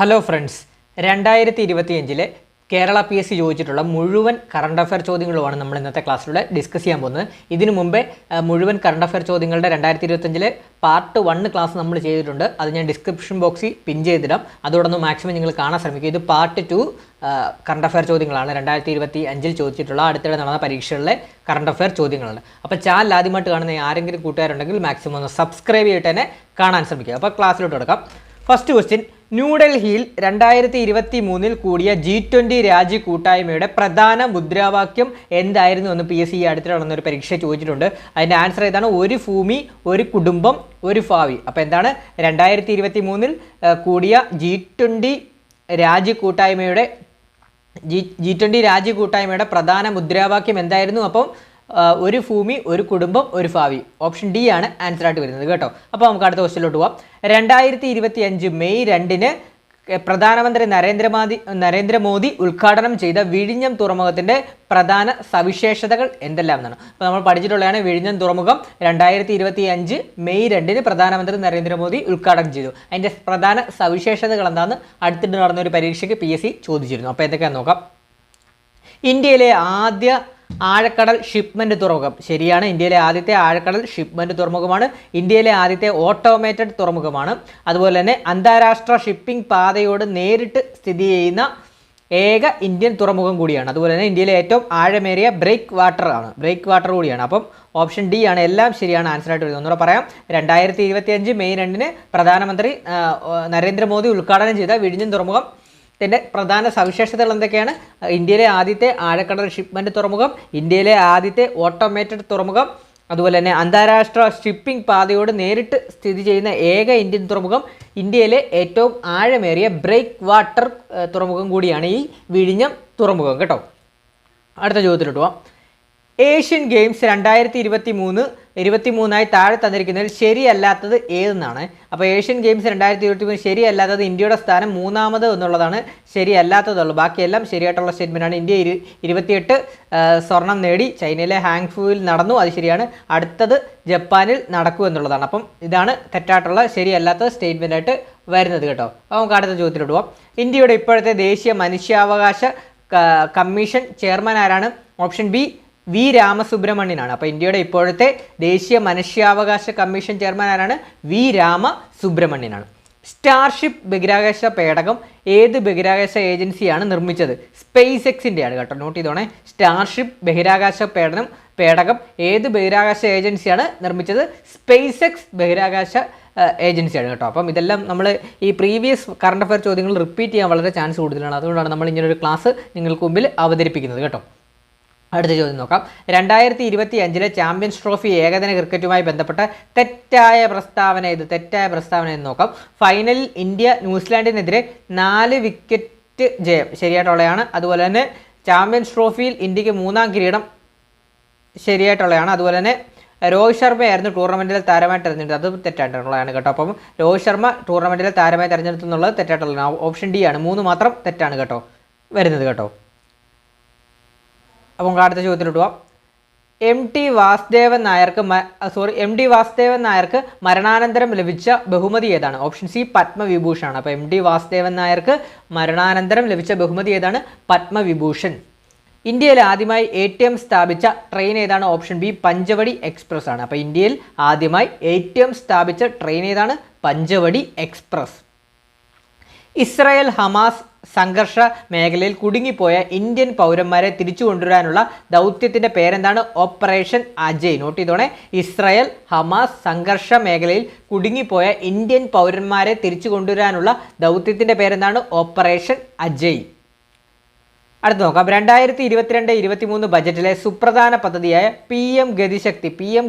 Hello friends, 2025 Kerala PSC ചോദിച്ചിട്ടുള്ള മുഴുവൻ current affair ചോദ്യങ്ങളുമാണ് നമ്മൾ ഇന്നത്തെ ക്ലാസ്സിലൂടെ ഡിസ്കസ് ചെയ്യാൻ പോകുന്നത്. ഇതിനു മുമ്പേ മുഴുവൻ കറണ്ട് അഫയർ ചോദ്യങ്ങളുടെ 2025 പാർട്ട് 1 ക്ലാസ് നമ്മൾ ചെയ്തിട്ടുണ്ട്. അത് ഞാൻ ഡിസ്ക്രിപ്ഷൻ ബോക്സിൽ പിൻ ചെയ്തിടാം. അതോടൊന്ന് മാക്സിമം നിങ്ങൾ കാണാൻ ശ്രമിക്കുക. ഇത് പാർട്ട് 2 കറണ്ട് അഫയർ ചോദ്യങ്ങളാണ്. 2025 ചോദിച്ചിട്ടുള്ള അടുത്തിടെ നടന്ന പരീക്ഷകളിലെ കറണ്ട് അഫയർ ചോദ്യങ്ങളാണ്. അപ്പോൾ ചാനൽ ആദ്യമായിട്ട് കാണുന്ന ആരെങ്കിലും കൂട്ടുകാരുണ്ടെങ്കിൽ മാക്സിമം ഒന്ന് സബ്സ്ക്രൈബ് ചെയ്തിട്ട് തന്നെ കാണാൻ ശ്രമിക്കുക. അപ്പോൾ ക്ലാസ്സിലോട്ട് കിടക്കാം. ഫസ്റ്റ് ക്വസ്റ്റ്യൻ, ന്യൂഡൽഹിയിൽ 2023 കൂടിയ G20 രാജ്യ കൂട്ടായ്മയുടെ പ്രധാന മുദ്രാവാക്യം എന്തായിരുന്നു എന്ന് PSC അടുത്തിടെ നടന്നൊരു പരീക്ഷ ചോദിച്ചിട്ടുണ്ട്. അതിൻ്റെ ആൻസർ ഏതാണ്? ഒരു ഭൂമി, ഒരു കുടുംബം, ഒരു ഭാവി. അപ്പോൾ എന്താണ് 2023 കൂടിയ G20 രാജ്യ കൂട്ടായ്മയുടെ രാജ്യ പ്രധാന മുദ്രാവാക്യം എന്തായിരുന്നു? അപ്പം ഒരു ഭൂമി, ഒരു കുടുംബം, ഒരു ഭാവി. ഓപ്ഷൻ ഡി ആണ് ആൻസർ ആയിട്ട് വരുന്നത് കേട്ടോ. അപ്പോൾ നമുക്ക് അടുത്ത ക്വസ്റ്റ്യനിലോട്ട് പോവാം. 2025 മെയ് 2 പ്രധാനമന്ത്രി നരേന്ദ്രമോദി ഉദ്ഘാടനം ചെയ്ത വിഴിഞ്ഞം തുറമുഖത്തിൻ്റെ പ്രധാന സവിശേഷതകൾ എന്തെല്ലാം എന്നാണ്. അപ്പോൾ നമ്മൾ പഠിച്ചിട്ടുള്ളതാണ് വിഴിഞ്ഞം തുറമുഖം 2025 മെയ് 2 പ്രധാനമന്ത്രി നരേന്ദ്രമോദി ഉദ്ഘാടനം ചെയ്തു. അതിൻ്റെ പ്രധാന സവിശേഷതകൾ എന്താണെന്ന് അടുത്തിട്ട് നടന്നൊരു പരീക്ഷയ്ക്ക് PSC ചോദിച്ചിരുന്നു. അപ്പോൾ എന്തൊക്കെയാണെന്ന് നോക്കാം. ഇന്ത്യയിലെ ആദ്യ ആഴക്കടൽ ഷിപ്മെൻറ്റ് തുറമുഖം. ശരിയാണ്, ഇന്ത്യയിലെ ആദ്യത്തെ ആഴക്കടൽ ഷിപ്മെൻറ്റ് തുറമുഖമാണ്. ഇന്ത്യയിലെ ആദ്യത്തെ ഓട്ടോമേറ്റഡ് തുറമുഖമാണ്. അതുപോലെ തന്നെ അന്താരാഷ്ട്ര ഷിപ്പിംഗ് പാതയോട് നേരിട്ട് സ്ഥിതി ചെയ്യുന്ന ഏക ഇന്ത്യൻ തുറമുഖം കൂടിയാണ്. അതുപോലെ തന്നെ ഇന്ത്യയിലെ ഏറ്റവും ആഴമേറിയ ബ്രേക്ക് വാട്ടർ കൂടിയാണ്. അപ്പം ഓപ്ഷൻ ഡി ആണ്. എല്ലാം ശരിയാണ് ആൻസർ ആയിട്ട് വരുന്നത്. ഒന്നുകൂടെ പറയാം. 2025 മെയ് 2 പ്രധാനമന്ത്രി നരേന്ദ്രമോദി ഉദ്ഘാടനം ചെയ്ത വിഴിഞ്ഞം തുറമുഖം ഇതിൻ്റെ പ്രധാന സവിശേഷതകൾ എന്തൊക്കെയാണ്? ഇന്ത്യയിലെ ആദ്യത്തെ ആഴക്കടൽ ഷിപ്മെൻറ്റ് തുറമുഖം, ഇന്ത്യയിലെ ആദ്യത്തെ ഓട്ടോമേറ്റഡ് തുറമുഖം, അതുപോലെ തന്നെ അന്താരാഷ്ട്ര ഷിപ്പിംഗ് പാതയോട് നേരിട്ട് സ്ഥിതി ചെയ്യുന്ന ഏക ഇന്ത്യൻ തുറമുഖം, ഇന്ത്യയിലെ ഏറ്റവും ആഴമേറിയ ബ്രേക്ക് വാട്ടർ തുറമുഖം കൂടിയാണ് ഈ വിഴിഞ്ഞം തുറമുഖം കേട്ടോ. അടുത്ത ചോദ്യത്തിലോട്ട് പോവാം. ഏഷ്യൻ ഗെയിംസ് 2023 താഴെ തന്നിരിക്കുന്നതിൽ ശരിയല്ലാത്തത് ഏതെന്നാണ്. അപ്പോൾ ഏഷ്യൻ ഗെയിംസ് 2023 ശരിയല്ലാത്തത് ഇന്ത്യയുടെ സ്ഥാനം 3ാമത് എന്നുള്ളതാണ് ശരിയല്ലാത്തതുള്ളൂ. ബാക്കിയെല്ലാം ശരിയായിട്ടുള്ള സ്റ്റേറ്റ്മെൻറ്റാണ്. ഇന്ത്യ 28 സ്വർണം നേടി. ചൈനയിലെ ഹാങ്ഫുവിൽ നടന്നു, അത് ശരിയാണ്. അടുത്തത് ജപ്പാനിൽ നടക്കൂ എന്നുള്ളതാണ്. അപ്പം ഇതാണ് തെറ്റായിട്ടുള്ള ശരിയല്ലാത്ത സ്റ്റേറ്റ്മെൻറ്റായിട്ട് വരുന്നത് കേട്ടോ. അപ്പോൾ നമുക്ക് അടുത്ത ചോദ്യത്തിലോട്ട് പോകാം. ഇന്ത്യയുടെ ഇപ്പോഴത്തെ ദേശീയ മനുഷ്യാവകാശ കമ്മീഷൻ ചെയർമാൻ ആരാണ്? ഓപ്ഷൻ ബി വി രാമസുബ്രഹ്മണ്യനാണ്. അപ്പോൾ ഇന്ത്യയുടെ ഇപ്പോഴത്തെ ദേശീയ മനുഷ്യാവകാശ കമ്മീഷൻ ചെയർമാൻ ആരാണ്? വി രാമസുബ്രഹ്മണ്യനാണ്. സ്റ്റാർഷിപ്പ് ബഹിരാകാശ പേടകം ഏത് ബഹിരാകാശ ഏജൻസിയാണ് നിർമ്മിച്ചത്? സ്പേസ് എക്സിൻ്റെയാണ് കേട്ടോ. നോട്ട് ചെയ്തോണേ. സ്റ്റാർഷിപ്പ് ബഹിരാകാശ പേടകം ഏത് ബഹിരാകാശ ഏജൻസിയാണ് നിർമ്മിച്ചത്? സ്പേസ് എക്സ് ബഹിരാകാശ ഏജൻസിയാണ് കേട്ടോ. അപ്പം ഇതെല്ലാം നമ്മൾ ഈ പ്രീവിയസ് കറണ്ട് അഫയർ ചോദ്യങ്ങൾ റിപ്പീറ്റ് ചെയ്യാൻ വളരെ ചാൻസ് കൂടുതലാണ്. അതുകൊണ്ടാണ് നമ്മൾ ഇങ്ങനൊരു ക്ലാസ് നിങ്ങൾക്ക് മുമ്പിൽ അവതരിപ്പിക്കുന്നത് കേട്ടോ. അടുത്ത ചോദ്യം നോക്കാം. 2025 ചാമ്പ്യൻസ് ട്രോഫി ഏകദിന ക്രിക്കറ്റുമായി ബന്ധപ്പെട്ട തെറ്റായ പ്രസ്താവന എന്ന് നോക്കാം. ഫൈനലിൽ ഇന്ത്യ ന്യൂസിലാൻഡിനെതിരെ 4 വിക്കറ്റ് ജയം. ശരിയായിട്ടുള്ളതാണ്. അതുപോലെ തന്നെ ചാമ്പ്യൻസ് ട്രോഫിയിൽ ഇന്ത്യക്ക് 3ാം കിരീടം. ശരിയായിട്ടുള്ളതാണ്. അതുപോലെ തന്നെ രോഹിത് ശർമ്മയായിരുന്നു ടൂർണമെൻറ്റിലെ താരമായി തിരഞ്ഞെടുത്തത്. അത് തെറ്റായിട്ടുള്ളതാണ് കേട്ടോ. അപ്പം രോഹിത് ശർമ്മ ടൂർണമെൻറ്റിലെ താരമായി തിരഞ്ഞെടുത്തെന്നുള്ളത് തെറ്റായിട്ടുള്ളതാണ്. ഓപ്ഷൻ ഡി ആണ്. 3 മാത്രം തെറ്റാണ് കേട്ടോ വരുന്നത് കേട്ടോ. അപ്പോൾ അടുത്ത ചോദ്യത്തിലോട്ട് പോവാം. എം ടി വാസുദേവൻ നായർക്ക് മരണാനന്തരം ലഭിച്ച ബഹുമതി ഏതാണ്? Option C Padma Vibhushan. അപ്പോൾ എം ടി വാസുദേവൻ നായർക്ക് മരണാനന്തരം ലഭിച്ച ബഹുമതി ഏതാണ്? പത്മവിഭൂഷൺ. ഇന്ത്യയിൽ ആദ്യമായി ATM സ്ഥാപിച്ച ട്രെയിൻ ഏതാണ്? ഓപ്ഷൻ ബി പഞ്ചവടി എക്സ്പ്രസ് ആണ്. അപ്പോൾ ഇന്ത്യയിൽ ആദ്യമായി ATM സ്ഥാപിച്ച ട്രെയിൻ ഏതാണ്? പഞ്ചവടി എക്സ്പ്രസ്. ഇസ്രായേൽ ഹമാസ് സംഘർഷ മേഖലയിൽ കുടുങ്ങിപ്പോയ ഇന്ത്യൻ പൗരന്മാരെ തിരിച്ചു കൊണ്ടുവരാനുള്ള ദൗത്യത്തിൻ്റെ പേരെന്താണ്? ഓപ്പറേഷൻ അജയ്. നോട്ട് ചെയ്തോണേ. ഇസ്രായേൽ ഹമാസ് സംഘർഷ മേഖലയിൽ കുടുങ്ങിപ്പോയ ഇന്ത്യൻ പൗരന്മാരെ തിരിച്ചു കൊണ്ടുവരാനുള്ള ദൗത്യത്തിൻ്റെ പേരെന്താണ്? ഓപ്പറേഷൻ അജയ്. അടുത്ത് നോക്കാം. 2022-23 ബജറ്റിലെ സുപ്രധാന പദ്ധതിയായ PM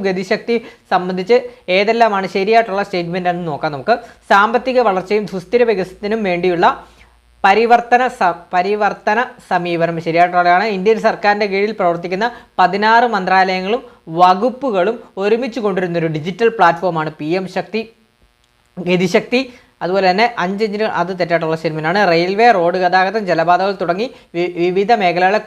ഗതിശക്തി സംബന്ധിച്ച് ഏതെല്ലാമാണ് ശരിയായിട്ടുള്ള സ്റ്റേറ്റ്മെൻ്റ് എന്ന് നോക്കാം നമുക്ക്. സാമ്പത്തിക വളർച്ചയും സുസ്ഥിര വികസനത്തിനും വേണ്ടിയുള്ള പരിവർത്തന സമീപനം. ശരിയായിട്ടുള്ളതാണ്. ഇന്ത്യൻ സർക്കാരിൻ്റെ കീഴിൽ പ്രവർത്തിക്കുന്ന 16 മന്ത്രാലയങ്ങളും വകുപ്പുകളും ഒരുമിച്ച് കൊണ്ടുവരുന്നൊരു ഡിജിറ്റൽ പ്ലാറ്റ്ഫോമാണ് PM ഗതിശക്തി. അതുപോലെ തന്നെ 5 എഞ്ചിനുകൾ. അത് തെറ്റായിട്ടുള്ള സ്റ്റേറ്റ്മെൻ്റാണ്. റെയിൽവേ, റോഡ് ഗതാഗതം, ജലപാതകൾ തുടങ്ങി വിവിധ മേഖലകളെ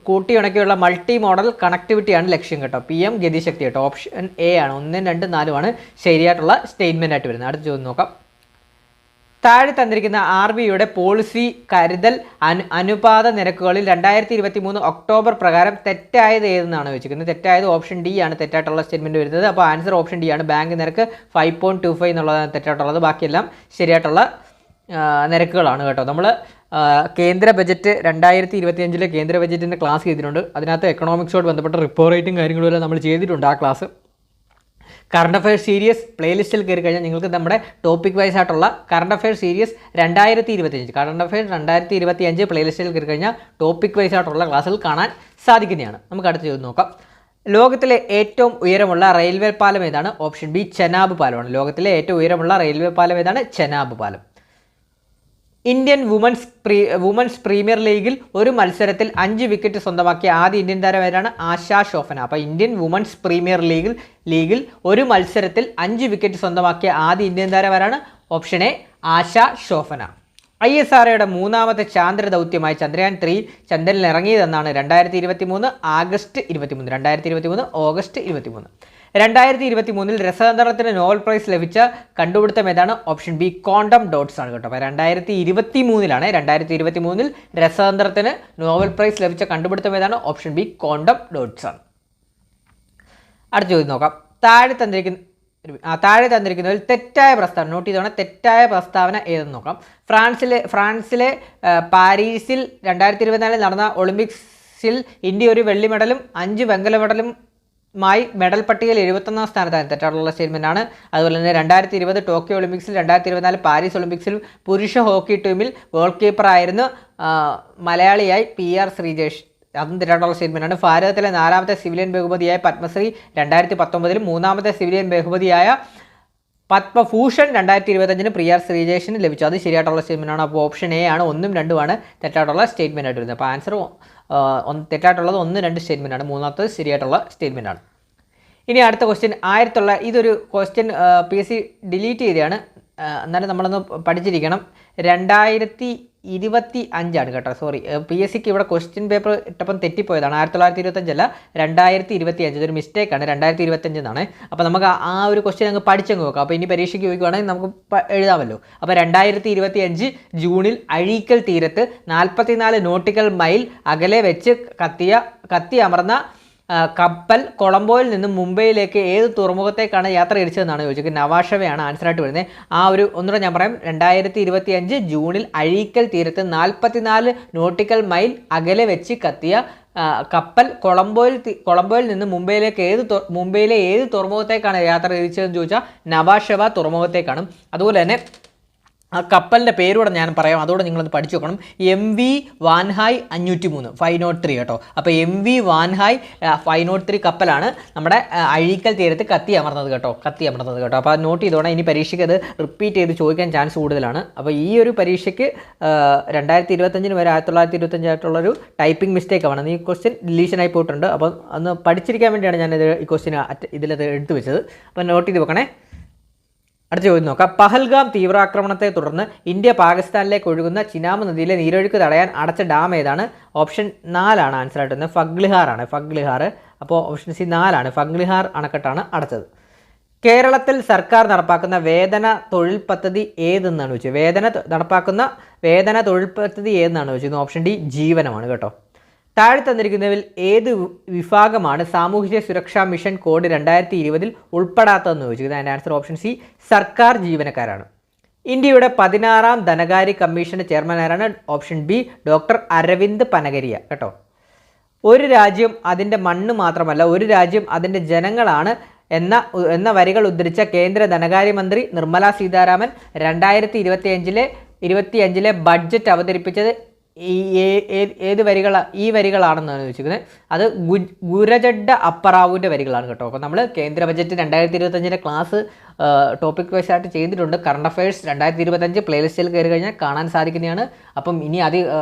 കൂട്ടിയിണക്കിയുള്ള മൾട്ടി മോഡൽ കണക്ടിവിറ്റിയാണ് ലക്ഷ്യം കേട്ടോ. PM ഗതിശക്തി കേട്ടോ. ഓപ്ഷൻ എ ആണ്. 1, 2, 4 ശരിയായിട്ടുള്ള സ്റ്റേറ്റ്മെൻ്റ് ആയിട്ട് വരുന്നത്. അടുത്ത ചോദ്യം നോക്കാം. താഴെ തന്നിരിക്കുന്ന RBIയുടെ പോളിസി കരുതൽ അനുപാത നിരക്കുകളിൽ 2023 ഒക്ടോബർ പ്രകാരം തെറ്റായത് ഏതെന്നാണ് ചോദിച്ചിരിക്കുന്നത്. തെറ്റായത് ഓപ്ഷൻ ഡി ആണ് തെറ്റായിട്ടുള്ള സ്റ്റേറ്റ്മെൻറ്റ് വരുന്നത്. അപ്പോൾ ആൻസർ ഓപ്ഷൻ ഡി ആണ്. ബാങ്ക് നിരക്ക് 5.25 എന്നുള്ളതാണ് തെറ്റായിട്ടുള്ളത്. ബാക്കിയെല്ലാം ശരിയായിട്ടുള്ള നിരക്കുകളാണ് കേട്ടോ. നമ്മൾ കേന്ദ്ര ബജറ്റ് 2025 കേന്ദ്ര ബജറ്റിൻ്റെ ക്ലാസ് ചെയ്തിട്ടുണ്ട്. അതിനകത്ത് എക്കണോമിക്സോട് ബന്ധപ്പെട്ട റിപ്പോ റേറ്റും കാര്യങ്ങളും എല്ലാം നമ്മൾ ചെയ്തിട്ടുണ്ട് ആ ക്ലാസ്. കറണ്ട് അഫയേഴ്സ് സീരീസ് പ്ലേലിസ്റ്റിൽ കയറി കഴിഞ്ഞാൽ നിങ്ങൾക്ക് നമ്മുടെ ടോപ്പിക് വൈസ് ആയിട്ടുള്ള current affairs series 2025 current affairs 2025 പ്ലേലിസ്റ്റിൽ കയറി കഴിഞ്ഞാൽ ടോപ്പിക് വൈസ് ആയിട്ടുള്ള ക്ലാസ്സുകൾ കാണാൻ സാധിക്കുന്നതാണ്. നമുക്ക് അടുത്ത ചോദ്യം നോക്കാം. ലോകത്തിലെ ഏറ്റവും ഉയരമുള്ള റെയിൽവേ പാലം ഏതാണ്? ഓപ്ഷൻ ബി ചെനാബ് പാലമാണ്. ലോകത്തിലെ ഏറ്റവും ഉയരമുള്ള റെയിൽവേ പാലം ഏതാണ്? ചെനാബ് പാലം. ഇന്ത്യൻ വുമൻസ് പ്രീമിയർ ലീഗിൽ ഒരു മത്സരത്തിൽ 5 വിക്കറ്റ് സ്വന്തമാക്കിയ ആദ്യ ഇന്ത്യൻ താരം ആരാണ്? ആശാ ഷോഫന. അപ്പോൾ ഇന്ത്യൻ വുമൻസ് പ്രീമിയർ ലീഗിൽ ഒരു മത്സരത്തിൽ 5 വിക്കറ്റ് സ്വന്തമാക്കിയ ആദ്യ ഇന്ത്യൻ താരം ആരാണ്? Option A Asha Shobana. ISROയുടെ മൂന്നാമത്തെ ചാന്ദ്ര ദൗത്യമായി ചന്ദ്രയാൻ 3 ചന്ദ്രനിൽ ഇറങ്ങിയതെന്നാണ്? 2023 ഓഗസ്റ്റ് 23. 2023 രസതന്ത്രത്തിന് നോബൽ പ്രൈസ് ലഭിച്ച കണ്ടുപിടുത്തം ഏതാണ്? ഓപ്ഷൻ ബി ക്വാണ്ടം ഡോട്ട്സ് ആണ് കേട്ടോ. അപ്പോൾ 2023 രസതന്ത്രത്തിന് നോബൽ പ്രൈസ് ലഭിച്ച കണ്ടുപിടുത്തം ഏതാണ്? ഓപ്ഷൻ ബി ക്വാണ്ടം ഡോട്ട്സ് ആണ്. അടുത്ത ചോദ്യം നോക്കാം. താഴെ തന്നിരിക്കുന്നതിൽ തെറ്റായ പ്രസ്താവന നോട്ട് ചെയ്തോണം. തെറ്റായ പ്രസ്താവന ഏതെന്ന് നോക്കാം. ഫ്രാൻസിലെ പാരീസിൽ 2024 നടന്ന ഒളിമ്പിക്സിൽ ഇന്ത്യ ഒരു വെള്ളി മെഡലും 5 വെങ്കല മെഡലും മെഡൽ പട്ടികയിൽ 71ാം സ്ഥാനത്താണ്. തെറ്റായിട്ടുള്ള സ്റ്റേറ്റ്മെൻ്റ് ആണ്. അതുപോലെ തന്നെ 2020 ടോക്കിയോ ഒളിമ്പിക്സിൽ 2024 പാരീസ് ഒളിമ്പിക്സിൽ പുരുഷ ഹോക്കി ടീമിൽ ഗോൾ കീപ്പറായിരുന്നു മലയാളിയായി PR ശ്രീജേഷ്. അതും തെറ്റായിട്ടുള്ള സ്റ്റേറ്റ്മെൻ്റ് ആണ്. ഭാരതത്തിലെ 4ാമത്തെ സിവിലിയൻ ബഹുമതിയായ പത്മശ്രീ 2019 3ാമത്തെ സിവിലിയൻ ബഹുമതിയായ പത്മഭൂഷൺ 2025 PR ശ്രീജേഷിന് ലഭിച്ചു. അത് ശരിയായിട്ടുള്ള സ്റ്റേറ്റ്മെൻ്റ് ആണ്. അപ്പോൾ ഓപ്ഷൻ എ ആണ്. 1ഉം 2ഉമാണ് തെറ്റായിട്ടുള്ള സ്റ്റേറ്റ്മെൻ്റ് ആയിട്ട് വരുന്നത്. അപ്പോൾ ആൻസർ തെറ്റായിട്ടുള്ളത് 1, 2 സ്റ്റേറ്റ്മെൻ്റ് ആണ്. മൂന്നാമത്തത് ശരിയായിട്ടുള്ള സ്റ്റേറ്റ്മെൻ്റ് ആണ്. ഇനി അടുത്ത ക്വസ്റ്റ്യൻ ഇതൊരു ക്വസ്റ്റ്യൻ PSC ഡിലീറ്റ് ചെയ്തതാണ്. എന്നാലും നമ്മളൊന്ന് പഠിച്ചിരിക്കണം. 2025 കേട്ടോ. സോറി, PSCക്ക് ഇവിടെ ക്വസ്റ്റ്യൻ പേപ്പർ ഇട്ടപ്പം തെറ്റിപ്പോയതാണ്. 1925 അല്ല, 2025. ഇതൊരു മിസ്റ്റേക്കാണ്. 2025 എന്നാണ്. അപ്പോൾ നമുക്ക് ആ ഒരു ക്വസ്റ്റ്യൻ അങ്ങ് പഠിച്ചങ്ങ് നോക്കാം. അപ്പോൾ ഇനി പരീക്ഷയ്ക്ക് ചോദിക്കുവാണെങ്കിൽ നമുക്ക് എഴുതാമല്ലോ. അപ്പോൾ 2025 ജൂണിൽ അഴീക്കൽ തീരത്ത് 44 നോട്ടിക്കൽ മൈൽ അകലെ വെച്ച് കത്തി അമർന്ന കപ്പൽ കൊളംബോയിൽ നിന്നും മുംബൈയിലേക്ക് ഏത് തുറമുഖത്തേക്കാണ് യാത്ര തിരിച്ചതെന്നാണ് ചോദിച്ചത്. നവാഷവയാണ് ആൻസറായിട്ട് വരുന്നത്. ഒന്നുകൂടെ ഞാൻ പറയാം. 2025 ജൂണിൽ അഴീക്കൽ തീരത്ത് 44 നോട്ടിക്കൽ മൈൽ അകലെ വെച്ച് കത്തിയ കപ്പൽ കൊളംബോയിൽ നിന്ന് മുംബൈയിലെ ഏത് തുറമുഖത്തേക്കാണ് യാത്ര തിരിച്ചതെന്ന് ചോദിച്ചാൽ നവാഷവ തുറമുഖത്തേക്കാണ്. അതുപോലെ തന്നെ ആ കപ്പലിൻ്റെ പേരൂടെ ഞാൻ പറയാം. അതോടെ നിങ്ങളൊന്ന് പഠിച്ചു നോക്കണം. MV വാൻഹായ് 503 503 കേട്ടോ. അപ്പോൾ MV വാൻഹായ് 503 കപ്പലാണ് നമ്മുടെ അഴീക്കൽ തീരത്ത് കത്തി അമർന്നത് കേട്ടോ. അപ്പോൾ അത് നോട്ട് ചെയ്തോണം. ഇനി പരീക്ഷയ്ക്ക് അത് റിപ്പീറ്റ് ചെയ്ത് ചോദിക്കാൻ ചാൻസ് കൂടുതലാണ്. അപ്പോൾ ഈ ഒരു പരീക്ഷയ്ക്ക് 2025 വരെ 1925 ആയിട്ടുള്ളൊരു ടൈപ്പിംഗ് മിസ്റ്റേക്ക് ആണ്. ഈ ക്വസ്റ്റ്യൻ ഡിലീഷനായി പോയിട്ടുണ്ട്. അപ്പോൾ അന്ന് പഠിച്ചിരിക്കാൻ വേണ്ടിയാണ് ഞാനിത് ഈ ക്വസ്റ്റ്യൻ ഇതിലത് എടുത്തു വെച്ചത്. അപ്പോൾ നോട്ട് ചെയ്ത് വെക്കണേ. അടുത്ത ചോദ്യം നോക്കാം. പഹൽഗാം തീവ്രാക്രമണത്തെ തുടർന്ന് ഇന്ത്യ പാകിസ്ഥാനിലേക്ക് ഒഴുകുന്ന ചിനാബ് നദിയിലെ നീരൊഴുക്ക് തടയാൻ അടച്ച ഡാം ഏതാണ്? ഓപ്ഷൻ 4 ആണ് ആൻസറായിട്ട് വരുന്നത്. ഫഗ്ലിഹാർ. അപ്പോൾ ഓപ്ഷൻ സി 4 ആണ്. ഫഗ്ലിഹാർ അണക്കെട്ടാണ് അടച്ചത്. കേരളത്തിൽ സർക്കാർ നടപ്പാക്കുന്ന വേതന തൊഴിൽ പദ്ധതി ഏതെന്നാണ് ചോദിച്ചത്. വേതന തൊഴിൽ പദ്ധതി ഏതെന്നാണ് ചോദിച്ചത്. ഓപ്ഷൻ ഡി ജീവനമാണ് കേട്ടോ. താഴെ തന്നിരിക്കുന്നതിൽ ഏത് വിഭാഗമാണ് സാമൂഹ്യ സുരക്ഷാ മിഷൻ കോഡ് 2020 ഉൾപ്പെടാത്തതെന്ന് ചോദിച്ചത്. അതിൻ്റെ ആൻസർ ഓപ്ഷൻ സി സർക്കാർ ജീവനക്കാരാണ്. ഇന്ത്യയുടെ 16ാം ധനകാര്യ കമ്മീഷന്റെ ചെയർമാൻ ആരാണ്? Option B doctor Arvind Panagariya കേട്ടോ. ഒരു രാജ്യം അതിൻ്റെ മണ്ണ് മാത്രമല്ല, ഒരു രാജ്യം അതിൻ്റെ ജനങ്ങളാണ് എന്ന വരികൾ ഉദ്ധരിച്ച കേന്ദ്ര ധനകാര്യമന്ത്രി നിർമ്മല സീതാരാമൻ 2025 ബഡ്ജറ്റ് അവതരിപ്പിച്ചത് ഏത് വരികളാണെന്നാണ് ചോദിച്ചിരിക്കുന്നത്. അത് ഗുരജഡ അപ്പറാവുവിൻ്റെ വരികളാണ് കേട്ടോ. അപ്പോൾ നമ്മൾ കേന്ദ്ര ബജറ്റ് 2025 ക്ലാസ് ടോപ്പിക് വൈസ് ആയിട്ട് ചെയ്തിട്ടുണ്ട്. കറണ്ട് അഫയേഴ്സ് 2025 പ്ലേലിസ്റ്റിൽ കയറി കഴിഞ്ഞാൽ കാണാൻ സാധിക്കുന്നതാണ്. അപ്പം ഇനി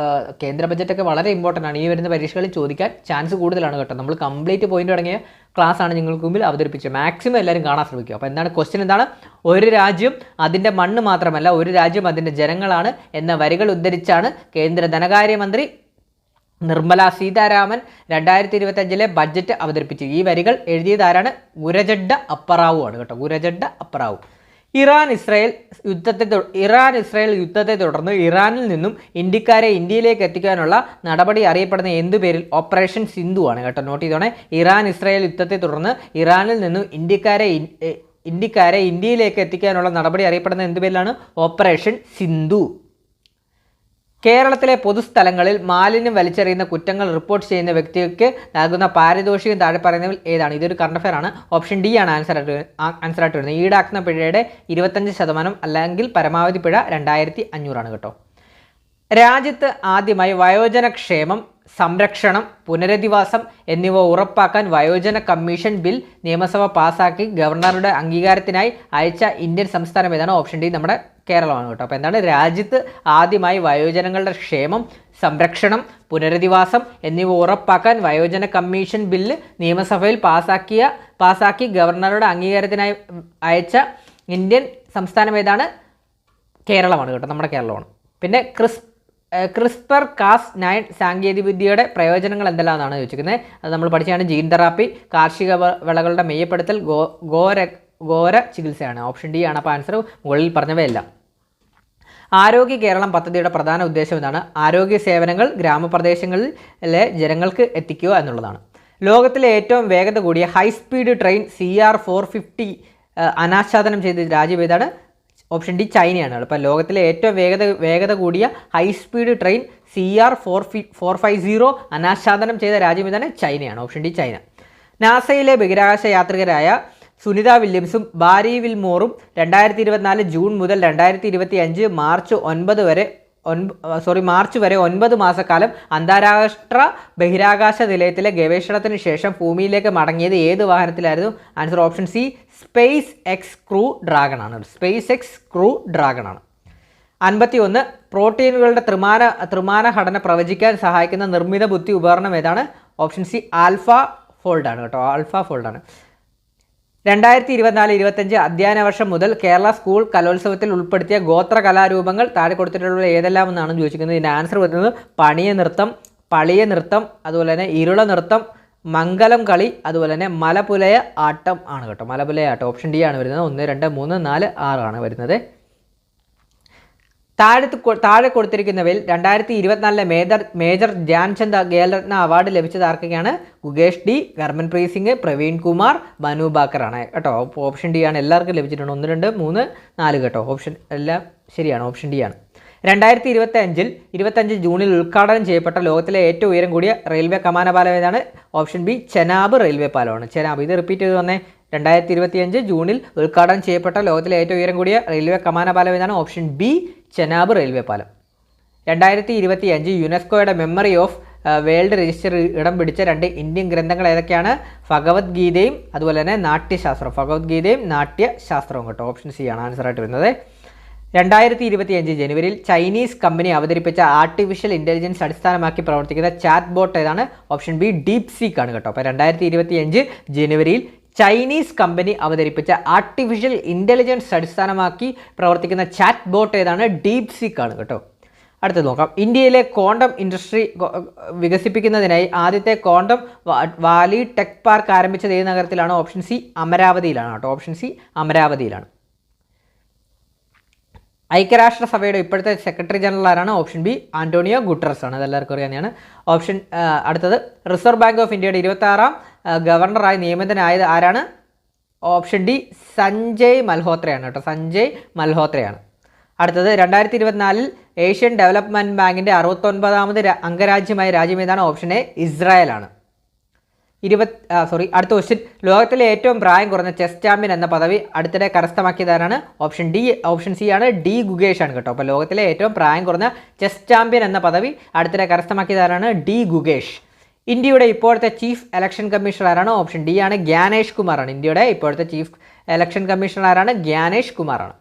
കേന്ദ്ര ബജറ്റൊക്കെ വളരെ ഇമ്പോർട്ടൻ്റ് ആണ്. ഈ വരുന്ന പരീക്ഷകളിൽ ചോദിക്കാൻ ചാൻസ് കൂടുതലാണ് കേട്ടോ. നമ്മൾ കംപ്ലീറ്റ് പോയിന്റ് അടങ്ങിയ ക്ലാസ് ആണ് നിങ്ങൾക്ക് മുമ്പിൽ അവതരിപ്പിച്ചത്. മാക്സിമം എല്ലാവരും കാണാൻ ശ്രമിക്കുക. അപ്പോൾ എന്താണ് ക്വസ്റ്റ്യൻ? എന്താണ്? ഒരു രാജ്യം അതിൻ്റെ മണ്ണ് മാത്രമല്ല, ഒരു രാജ്യം അതിൻ്റെ ജനങ്ങളാണ് എന്ന വരികൾ ഉദ്ധരിച്ചാണ് കേന്ദ്ര ധനകാര്യമന്ത്രി നിർമ്മല സീതാരാമൻ 2025 ബഡ്ജറ്റ് അവതരിപ്പിച്ചത്. ഈ വരികൾ എഴുതിയത് ആരാണ്? ഗുരജഡ അപ്പറാവു ആണ് കേട്ടോ. ഗുരജഡ അപ്പറാവു. ഇറാൻ ഇസ്രായേൽ യുദ്ധത്തെ തുടർന്ന് ഇറാനിൽ നിന്നും ഇന്ത്യക്കാരെ ഇന്ത്യയിലേക്ക് എത്തിക്കാനുള്ള നടപടി അറിയപ്പെടുന്ന എന്തു പേരിൽ? ഓപ്പറേഷൻ സിന്ധു ആണ് കേട്ടോ. നോട്ട് ചെയ്തോണേ. ഇറാൻ ഇസ്രായേൽ യുദ്ധത്തെ തുടർന്ന് ഇറാനിൽ നിന്നും ഇന്ത്യക്കാരെ ഇന്ത്യയിലേക്ക് എത്തിക്കാനുള്ള നടപടി അറിയപ്പെടുന്ന എന്തു പേരിലാണ്? ഓപ്പറേഷൻ സിന്ധു. കേരളത്തിലെ പൊതുസ്ഥലങ്ങളിൽ മാലിന്യം വലിച്ചെറിയുന്ന കുറ്റങ്ങൾ റിപ്പോർട്ട് ചെയ്യുന്ന വ്യക്തിക്ക് നൽകുന്ന പാരിതോഷികം താഴെ പറയുന്നതിൽ ഏതാണ്? ഇതൊരു കറണ്ട് അഫയർ ആണ്. ഓപ്ഷൻ ഡി ആണ് ആൻസറായിട്ട് വരുന്നത്. ഈടാക്കുന്ന പിഴയുടെ 25% അല്ലെങ്കിൽ പരമാവധി പിഴ 2500 കേട്ടോ. രാജ്യത്ത് ആദ്യമായി വയോജനക്ഷേമം, സംരക്ഷണം, പുനരധിവാസം എന്നിവ ഉറപ്പാക്കാൻ വയോജന കമ്മീഷൻ ബിൽ നിയമസഭ പാസാക്കി ഗവർണറുടെ അംഗീകാരത്തിനായി അയച്ച ഇന്ത്യൻ സംസ്ഥാനം ഏതാണ്? ഓപ്ഷൻ ഡി നമ്മുടെ കേരളമാണ് കേട്ടോ. അപ്പോൾ എന്താണ്? രാജ്യത്ത് ആദ്യമായി വയോജനങ്ങളുടെ ക്ഷേമം, സംരക്ഷണം, പുനരധിവാസം എന്നിവ ഉറപ്പാക്കാൻ വയോജന കമ്മീഷൻ ബില്ല് നിയമസഭയിൽ പാസാക്കി ഗവർണറുടെ അംഗീകാരത്തിനായി അയച്ച ഇന്ത്യൻ സംസ്ഥാനം ഏതാണ്? കേരളമാണ് കേട്ടോ, നമ്മുടെ കേരളമാണ്. പിന്നെ ക്രിസ്പർ Cas9 സാങ്കേതികവിദ്യയുടെ പ്രയോജനങ്ങൾ എന്തെല്ലാമെന്നാണ് ചോദിച്ചിരിക്കുന്നത്. അത് നമ്മൾ പഠിച്ചാണ്. ജീൻ തെറാപ്പി, കാർഷിക വിളകളുടെ മെയ്യപ്പെടുത്തൽ, ഘോര ചികിത്സയാണ്. ഓപ്ഷൻ ഡി ആണ് അപ്പോൾ ആൻസർ. മുകളിൽ പറഞ്ഞവയെല്ലാം. ആരോഗ്യ കേരളം പദ്ധതിയുടെ പ്രധാന ഉദ്ദേശം എന്താണ്? ആരോഗ്യ സേവനങ്ങൾ ഗ്രാമപ്രദേശങ്ങളിലെ ജനങ്ങൾക്ക് എത്തിക്കുക എന്നുള്ളതാണ്. ലോകത്തിലെ ഏറ്റവും വേഗത കൂടിയ ഹൈസ്പീഡ് ട്രെയിൻ CR450 അനാച്ഛാദനം ചെയ്ത രാജ്യം ഏതാണ്? ഓപ്ഷൻ ഡി ചൈനയാണ്. അപ്പോൾ ലോകത്തിലെ ഏറ്റവും വേഗത കൂടിയ ഹൈസ്പീഡ് ട്രെയിൻ CR450 അനാച്ഛാദനം ചെയ്ത രാജ്യം ഏതാണ്? ചൈനയാണ്. Option D China. നാസയിലെ ബഹിരാകാശ യാത്രികരായ സുനിത വില്യംസും ബാരി വിൽമോറും 2024 ജൂൺ മുതൽ 2025 മാർച്ച് വരെ 9 മാസക്കാലം അന്താരാഷ്ട്ര ബഹിരാകാശ നിലയത്തിലെ ഗവേഷണത്തിന് ശേഷം ഭൂമിയിലേക്ക് മടങ്ങിയത് ഏത് വാഹനത്തിലായിരുന്നു? Answer option C SpaceX Crew Dragon ആണ്. 51 പ്രോട്ടീനുകളുടെ ത്രിമാന ഘടന പ്രവചിക്കാൻ സഹായിക്കുന്ന നിർമ്മിത ബുദ്ധി ഉപകരണം ഏതാണ്? ഓപ്ഷൻ സി ആൽഫ ഫോൾഡ് ആണ് കേട്ടോ. ആൽഫ ഫോൾഡ് ആണ്. 2024-25 അധ്യയന വർഷം മുതൽ കേരള സ്കൂൾ കലോത്സവത്തിൽ ഉൾപ്പെടുത്തിയ ഗോത്ര കലാരൂപങ്ങൾ താഴെ കൊടുത്തിട്ടുള്ള ഏതെല്ലാം എന്നാണ് ചോദിച്ചിരിക്കുന്നത്. ഇതിൻ്റെ ആൻസർ വരുന്നത് പണിയ നൃത്തം, പളിയ നൃത്തം, അതുപോലെ തന്നെ ഇരുള നൃത്തം, മംഗലം കളി, അതുപോലെ തന്നെ മലപുലയ ആട്ടം ആണ് കേട്ടോ. മലപുലയ ആട്ടം ഓപ്ഷൻ ഡി ആണ് വരുന്നത്. 1, 2, 3, 4, 6 ആണ് വരുന്നത്. താഴെ കൊടുത്തിരിക്കുന്നവയിൽ 2024 മേജർ ധ്യാൻചന്ദ് ഖേൽരത്ന അവാർഡ് ലഭിച്ചത് ആർക്കൊക്കെയാണ്? ഗുകേഷ് ഡി, ഹർമൻപ്രീത് സിംഗ്, പ്രവീൺ കുമാർ, മനു ബാക്കർ ആണ് കേട്ടോ. ഓപ്ഷൻ ഡി ആണ്. എല്ലാവർക്കും ലഭിച്ചിട്ടുണ്ട്. 1, 2, 3, 4 കേട്ടോ. ഓപ്ഷൻ എല്ലാം ശരിയാണ്. ഓപ്ഷൻ ഡി ആണ്. 2025 ജൂണിൽ ഉദ്ഘാടനം ചെയ്യപ്പെട്ട ലോകത്തിലെ ഏറ്റവും ഉയരം കൂടിയ റെയിൽവേ കമാന പാലം ഏതാണ്? ഓപ്ഷൻ ബി ചെനാബ് റെയിൽവേ പാലമാണ്. ചെനാബ്. ഇത് റിപ്പീറ്റ് ചെയ്ത് വന്നേ. 2025 ജൂണിൽ ഉദ്ഘാടനം ചെയ്യപ്പെട്ട ലോകത്തിലെ ഏറ്റവും ഉയരം കൂടിയ റെയിൽവേ കമാന പാലം ഏതാണ്? ഓപ്ഷൻ ബി ചെനാബ് റെയിൽവേ പാലം. 2025 യുനെസ്കോയുടെ മെമ്മറി ഓഫ് വേൾഡ് രജിസ്റ്ററിൽ ഇടം പിടിച്ച 2 ഇന്ത്യൻ ഗ്രന്ഥങ്ങൾ ഏതൊക്കെയാണ്? ഭഗവത്ഗീതയും അതുപോലെ തന്നെ നാട്യശാസ്ത്രം. ഭഗവത്ഗീതയും നാട്യശാസ്ത്രവും കേട്ടോ. ഓപ്ഷൻ സി ആണ് ആൻസറായിട്ട് വരുന്നത്. 2025 ജനുവരിയിൽ ചൈനീസ് കമ്പനി അവതരിപ്പിച്ച ആർട്ടിഫിഷ്യൽ ഇൻ്റലിജൻസ് അടിസ്ഥാനമാക്കി പ്രവർത്തിക്കുന്ന ചാറ്റ് ബോട്ട് ഏതാണ്? ഓപ്ഷൻ ബി ഡീപ് സീക്ക് ആണ് കേട്ടോ. അപ്പോൾ 2025 ജനുവരിയിൽ ചൈനീസ് കമ്പനി അവതരിപ്പിച്ച ആർട്ടിഫിഷ്യൽ ഇൻ്റലിജൻസ് അടിസ്ഥാനമാക്കി പ്രവർത്തിക്കുന്ന ചാറ്റ് ബോട്ട് ഏതാണ്? ഡീപ് സീക്ക് ആണ് കേട്ടോ. അടുത്തത് നോക്കാം. ഇന്ത്യയിലെ ക്വാണ്ടം ഇൻഡസ്ട്രി വികസിപ്പിക്കുന്നതിനായി ആദ്യത്തെ ക്വാണ്ടം വാലി ടെക് പാർക്ക് ആരംഭിച്ചത് ഏത് നഗരത്തിലാണ്? ഓപ്ഷൻ സി അമരാവതിയിലാണ് കേട്ടോ. ഓപ്ഷൻ സി അമരാവതിയിലാണ്. ഐക്യരാഷ്ട്രസഭയുടെ ഇപ്പോഴത്തെ സെക്രട്ടറി ജനറൽ ആരാണ്? ഓപ്ഷൻ ബി ആന്റോണിയോ ഗുട്ടറസ് ആണ്. അതെല്ലാവർക്കും അറിയാവുന്നതാണ്. അടുത്തത് റിസർവ് ബാങ്ക് ഓഫ് ഇന്ത്യയുടെ 26ാം ഗവർണറായി നിയമിതനായത് ആരാണ്? ഓപ്ഷൻ ഡി സഞ്ജയ് മൽഹോത്രയാണ് കേട്ടോ. സഞ്ജയ് മൽഹോത്രയാണ്. അടുത്തത് 2024 ഏഷ്യൻ ഡെവലപ്മെൻറ്റ് ബാങ്കിൻ്റെ 69ാമത് അംഗരാജ്യമായ രാജ്യം ഏതാണ്? ഓപ്ഷൻ എ ഇസ്രായേലാണ്. അടുത്ത ക്വസ്റ്റ്യൻ. ലോകത്തിലെ ഏറ്റവും പ്രായം കുറഞ്ഞ ചെസ് ചാമ്പ്യൻ എന്ന പദവി അടുത്തിടെ കരസ്ഥമാക്കിയതാരാണ്? ഓപ്ഷൻ സി ആണ്. ഡി ഗുകേഷ് ആണ് കേട്ടോ. അപ്പോൾ ലോകത്തിലെ ഏറ്റവും പ്രായം കുറഞ്ഞ ചെസ് ചാമ്പ്യൻ എന്ന പദവി അടുത്തിടെ കരസ്ഥമാക്കിയതാരാണ്? ഡി ഗുകേഷ്. ഇന്ത്യയുടെ ഇപ്പോഴത്തെ ചീഫ് ഇലക്ഷൻ കമ്മീഷണർ ആരാണ്? ഓപ്ഷൻ ഡി ആണ്. ഗ്യാനേഷ് കുമാറാണ്. ഇന്ത്യയുടെ ഇപ്പോഴത്തെ ചീഫ് ഇലക്ഷൻ കമ്മീഷണർ ആരാണ്? ഗ്യാനേഷ് കുമാറാണ്.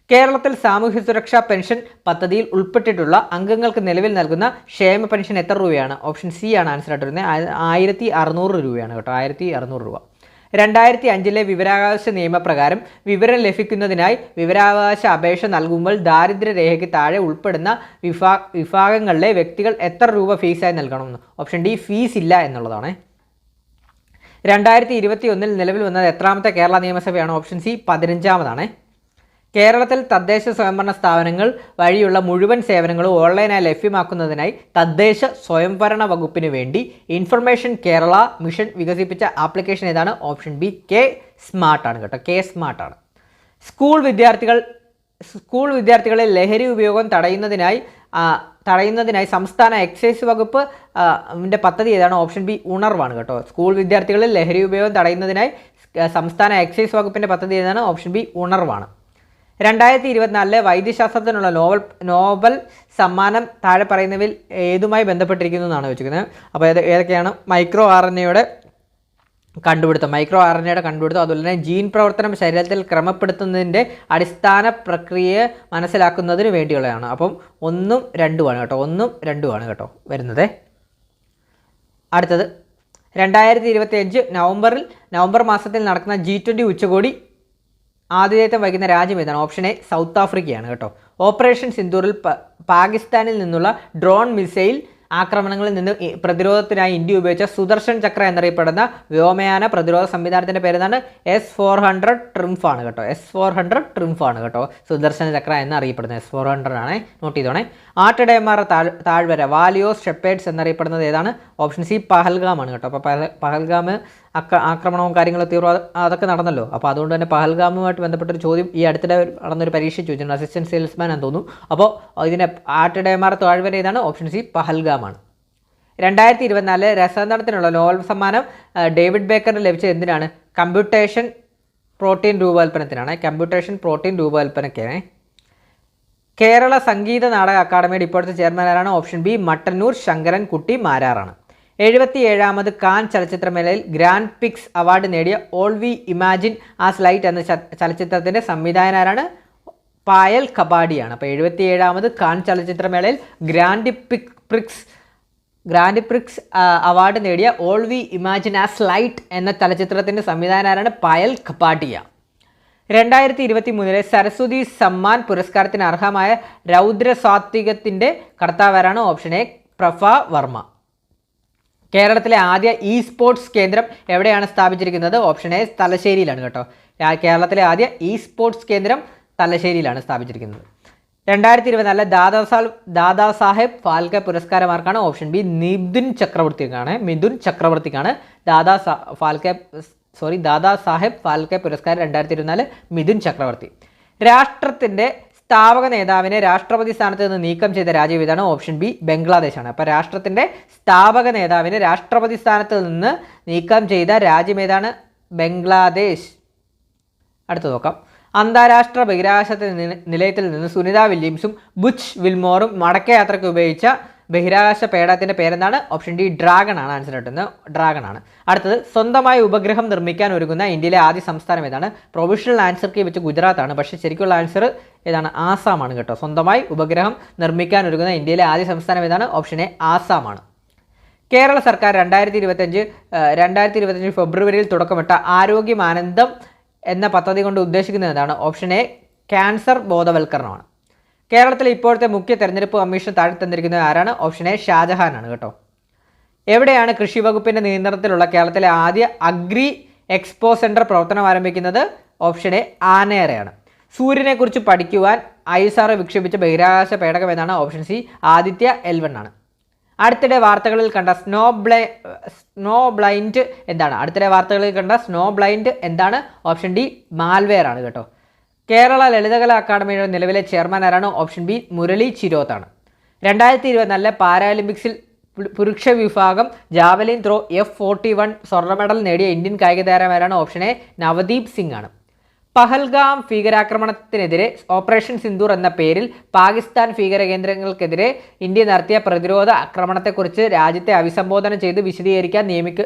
കേരളത്തിൽ സാമൂഹ്യ സുരക്ഷാ പെൻഷൻ പദ്ധതിയിൽ ഉൾപ്പെട്ടിട്ടുള്ള അംഗങ്ങൾക്ക് നിലവിൽ നൽകുന്ന ക്ഷേമ പെൻഷൻ എത്ര രൂപയാണ്? ഓപ്ഷൻ സി ആണ് ആൻസറായിട്ട് വരുന്നത്. 1600 രൂപയാണ് കേട്ടോ. 1600 രൂപ. 2005 വിവരാവകാശ നിയമപ്രകാരം വിവരം ലഭിക്കുന്നതിനായി വിവരാവകാശ അപേക്ഷ നൽകുമ്പോൾ ദാരിദ്ര്യരേഖയ്ക്ക് താഴെ ഉൾപ്പെടുന്ന വിഭാഗങ്ങളിലെ വ്യക്തികൾ എത്ര രൂപ ഫീസായി നൽകണമെന്ന്? ഓപ്ഷൻ ഡി ഫീസ് ഇല്ല എന്നുള്ളതാണ്. 2021 നിലവിൽ വന്നത് എത്രാമത്തെ കേരള നിയമസഭയാണ്? ഓപ്ഷൻ സി 15ാമതാണ്. കേരളത്തിൽ തദ്ദേശ സ്വയംഭരണ സ്ഥാപനങ്ങൾ വഴിയുള്ള മുഴുവൻ സേവനങ്ങളും ഓൺലൈനായി ലഭ്യമാക്കുന്നതിനായി തദ്ദേശ സ്വയംഭരണ വകുപ്പിന് വേണ്ടി ഇൻഫർമേഷൻ കേരള മിഷൻ വികസിപ്പിച്ച ആപ്ലിക്കേഷൻ ഏതാണ്? ഓപ്ഷൻ ബി കെ സ്മാർട്ടാണ് കേട്ടോ. കെ സ്മാർട്ടാണ്. സ്കൂൾ വിദ്യാർത്ഥികളെ ലഹരി ഉപയോഗം തടയുന്നതിനായി സംസ്ഥാന എക്സൈസ് വകുപ്പ് പദ്ധതി ഏതാണ്? ഓപ്ഷൻ ബി ഉണർവാണ് കേട്ടോ. സ്കൂൾ വിദ്യാർത്ഥികളിൽ ലഹരി ഉപയോഗം തടയുന്നതിനായി സംസ്ഥാന എക്സൈസ് വകുപ്പിൻ്റെ പദ്ധതി ഏതാണ്? ഓപ്ഷൻ ബി ഉണർവാണ്. 2024 വൈദ്യശാസ്ത്രത്തിനുള്ള നോബൽ സമ്മാനം താഴെ പറയുന്നവയിൽ ഏതുമായി ബന്ധപ്പെട്ടിരിക്കുന്നു എന്നാണ് ചോദിക്കുന്നത്. അപ്പോൾ ഏതൊക്കെയാണ്? മൈക്രോ ആർ എൻ എയുടെ കണ്ടുപിടുത്തം, അതുപോലെ തന്നെ ജീൻ പ്രവർത്തനം ശരീരത്തിൽ ക്രമപ്പെടുത്തുന്നതിൻ്റെ അടിസ്ഥാന പ്രക്രിയയെ മനസ്സിലാക്കുന്നതിന് വേണ്ടിയുള്ളതാണ്. അപ്പം 1ഉം 2ഉമാണ് കേട്ടോ. 1ഉം 2ഉമാണ് കേട്ടോ വരുന്നത്. അടുത്തത് 2025 നവംബർ മാസത്തിൽ നടക്കുന്ന G20 ഉച്ചകോടി ആതിഥേയത്വം വഹിക്കുന്ന രാജ്യം ഏതാണ്? ഓപ്ഷൻ എ സൗത്ത് ആഫ്രിക്കയാണ് കേട്ടോ. ഓപ്പറേഷൻ സിന്ദൂറിൽ പാകിസ്ഥാനിൽ നിന്നുള്ള ഡ്രോൺ മിസൈൽ ആക്രമണങ്ങളിൽ നിന്ന് പ്രതിരോധത്തിനായി ഇന്ത്യ ഉപയോഗിച്ച സുദർശൻ ചക്ര എന്നറിയപ്പെടുന്ന വ്യോമയാന പ്രതിരോധ സംവിധാനത്തിൻ്റെ പേരെന്താണ്? S-400 ട്രിംഫ് ആണ് കേട്ടോ. S-400 ട്രിംഫ് ആണ് കേട്ടോ സുദർശന ചക്ര എന്നറിയപ്പെടുന്നത്. S-400 ആണ്, നോട്ട് ചെയ്തോണേ. ആട്ടിടയന്മാർ താഴ്വര വാലിയോസ് ഷെപ്പേഡ്സ് എന്നറിയപ്പെടുന്നത് ഏതാണ്? ഓപ്ഷൻ സി പഹൽഗാം ആണ് കേട്ടോ. അപ്പോൾ പഹൽഗാം ആക്രമണവും കാര്യങ്ങളും അതൊക്കെ നടന്നല്ലോ. അപ്പോൾ അതുകൊണ്ട് തന്നെ പഹൽഗാമുമായിട്ട് ബന്ധപ്പെട്ടൊരു ചോദ്യം ഈ അടുത്തിടെ നടന്നൊരു പരീക്ഷ ചോദിച്ചിട്ടുണ്ട്. അസിസ്റ്റൻറ്റ് സെയിൽസ്മാൻ എന്ന് തോന്നുന്നു. അപ്പോൾ ഇതിൻ്റെ ആട്ടിടയന്മാർ താഴ്വര ഏതാണ്? ഓപ്ഷൻ സി പഹൽഗാമാണ്. 2024 രസതന്ത്രത്തിനുള്ള നോബൽ സമ്മാനം ഡേവിഡ് ബേക്കറിന് ലഭിച്ചത് എന്തിനാണ്? കമ്പ്യൂട്ടേഷൻ പ്രോട്ടീൻ രൂപകൽപ്പനയ്ക്കാണ്. കേരള സംഗീത നാടക അക്കാദമിയുടെ ഇപ്പോഴത്തെ ചെയർമാനാരാണ്? ഓപ്ഷൻ ബി മട്ടന്നൂർ ശങ്കരൻ കുട്ടി മാരാറാണ്. 77ാമത് കാൻ ചലച്ചിത്രമേളയിൽ ഗ്രാൻഡ് പിക്സ് അവാർഡ് നേടിയ all we imagine as light എന്ന ചലച്ചിത്രത്തിൻ്റെ സംവിധായകനാരാണ്? പായൽ കപാഡിയാണ്. അപ്പോൾ 77ാമത് കാൻ ചലച്ചിത്രമേളയിൽ ഗ്രാൻഡ് പ്രിക്സ് അവാർഡ് നേടിയ all we imagine as light എന്ന ചലച്ചിത്രത്തിൻ്റെ സംവിധായകനാരാണ്? പായൽ കപാഡിയ. 2023 സരസ്വതി സമ്മാൻ പുരസ്കാരത്തിന് അർഹമായ രൗദ്രസാത്വികത്തിൻ്റെ കർത്താവാരാണ്? ഓപ്ഷൻ എ പ്രഭ വർമ്മ. കേരളത്തിലെ ആദ്യ ഇ സ്പോർട്സ് കേന്ദ്രം എവിടെയാണ് സ്ഥാപിച്ചിരിക്കുന്നത്? ഓപ്ഷൻ എ തലശ്ശേരിയിലാണ് കേട്ടോ. കേരളത്തിലെ ആദ്യ ഇ സ്പോർട്സ് കേന്ദ്രം തലശ്ശേരിയിലാണ് സ്ഥാപിച്ചിരിക്കുന്നത്. 2024 ദാദാസാഹേബ് ഫാൽക്കെ പുരസ്കാരമാർക്കാണ്? ഓപ്ഷൻ ബി മിഥുൻ ചക്രവർത്തിക്കാണ് ദാദാസാഹേബ് ഫാൽക്കെ പുരസ്കാരം 2024 മിഥുൻ ചക്രവർത്തി. രാഷ്ട്രത്തിൻ്റെ സ്ഥാപക നേതാവിനെ രാഷ്ട്രപതി സ്ഥാനത്ത് നിന്ന് നീക്കം ചെയ്ത രാജ്യം ഏതാണ്? ഓപ്ഷൻ ബി ബംഗ്ലാദേശാണ്. അപ്പോൾ രാഷ്ട്രത്തിൻ്റെ സ്ഥാപക നേതാവിനെ രാഷ്ട്രപതി സ്ഥാനത്ത് നിന്ന് നീക്കം ചെയ്ത രാജ്യം ഏതാണ്? ബംഗ്ലാദേശ്. അടുത്ത് നോക്കാം. അന്താരാഷ്ട്ര ബഹിരാകാശ നിലയത്തിൽ നിന്ന് സുനിത വില്യംസും ബുച്ച് വിൽമോറും മടക്കയാത്രയ്ക്ക് ഉപയോഗിച്ച ബഹിരാകാശ പേടകത്തിൻ്റെ പേരെന്താണ്? ഓപ്ഷൻ ഡി ഡ്രാഗൺ ആണ്. ആൻസർ കിട്ടുന്നത് ഡ്രാഗൺ ആണ്. അടുത്തത് സ്വന്തമായി ഉപഗ്രഹം നിർമ്മിക്കാൻ ഒരുങ്ങുന്ന ഇന്ത്യയിലെ ആദ്യ സംസ്ഥാനം ഏതാണ്? പ്രൊവിഷണൽ ആൻസർ കീ വെച്ച് ഗുജറാത്താണ്, പക്ഷേ ശരിക്കുള്ള ആൻസർ ഏതാണ്? ആസാമാണ് കേട്ടോ. സ്വന്തമായി ഉപഗ്രഹം നിർമ്മിക്കാൻ ഒരുങ്ങുന്ന ഇന്ത്യയിലെ ആദ്യ സംസ്ഥാനം ഏതാണ്? Option A ആസാമാണ്. കേരള സർക്കാർ 2025 ഫെബ്രുവരിയിൽ തുടക്കമിട്ട ആരോഗ്യമാനന്ദം എന്ന പദ്ധതി കൊണ്ട് ഉദ്ദേശിക്കുന്നത് എന്താണ്? ഓപ്ഷൻ എ ക്യാൻസർ ബോധവൽക്കരണമാണ്. കേരളത്തിലെ ഇപ്പോഴത്തെ മുഖ്യ തെരഞ്ഞെടുപ്പ് കമ്മീഷൻ താഴെ തന്നിരിക്കുന്നത് ആരാണ്? ഓപ്ഷൻ എ ഷാജഹാനാണ് കേട്ടോ. എവിടെയാണ് കൃഷി വകുപ്പിൻ്റെ നിയന്ത്രണത്തിലുള്ള കേരളത്തിലെ ആദ്യ അഗ്രി എക്സ്പോ സെൻറ്റർ പ്രവർത്തനം ആരംഭിക്കുന്നത്? Option A ആനേറയാണ്. സൂര്യനെക്കുറിച്ച് പഠിക്കുവാൻ ISRO വിക്ഷേപിച്ച ബഹിരാകാശ പേടകം എന്നാണ്? ഓപ്ഷൻ സി ആദിത്യ L1 ആണ്. അടുത്തിടെ വാർത്തകളിൽ കണ്ട സ്നോ ബ്ലൈൻഡ് എന്താണ്? ഓപ്ഷൻ ഡി മാൽവെയർ ആണ് കേട്ടോ. കേരള ലളിതകലാ അക്കാദമിയുടെ നിലവിലെ ചെയർമാൻ ആരാണ്? ഓപ്ഷൻ ബി മുരളി ചിരോത്താണ്. 2024 പാരാലിമ്പിക്സിൽ പുരുഷ വിഭാഗം ജാവലിൻ ത്രോ F41 സ്വർണ്ണ മെഡൽ നേടിയ ഇന്ത്യൻ കായിക താരമാരാണ്? ഓപ്ഷൻ എ നവദീപ് സിംഗ് ആണ്. പഹൽഗാം ഭീകരാക്രമണത്തിനെതിരെ ഓപ്പറേഷൻ സിന്ദൂർ എന്ന പേരിൽ പാകിസ്ഥാൻ ഭീകര കേന്ദ്രങ്ങൾക്കെതിരെ ഇന്ത്യ നടത്തിയ പ്രതിരോധ ആക്രമണത്തെക്കുറിച്ച് രാജ്യത്തെ അഭിസംബോധന ചെയ്ത് വിശദീകരിക്കാൻ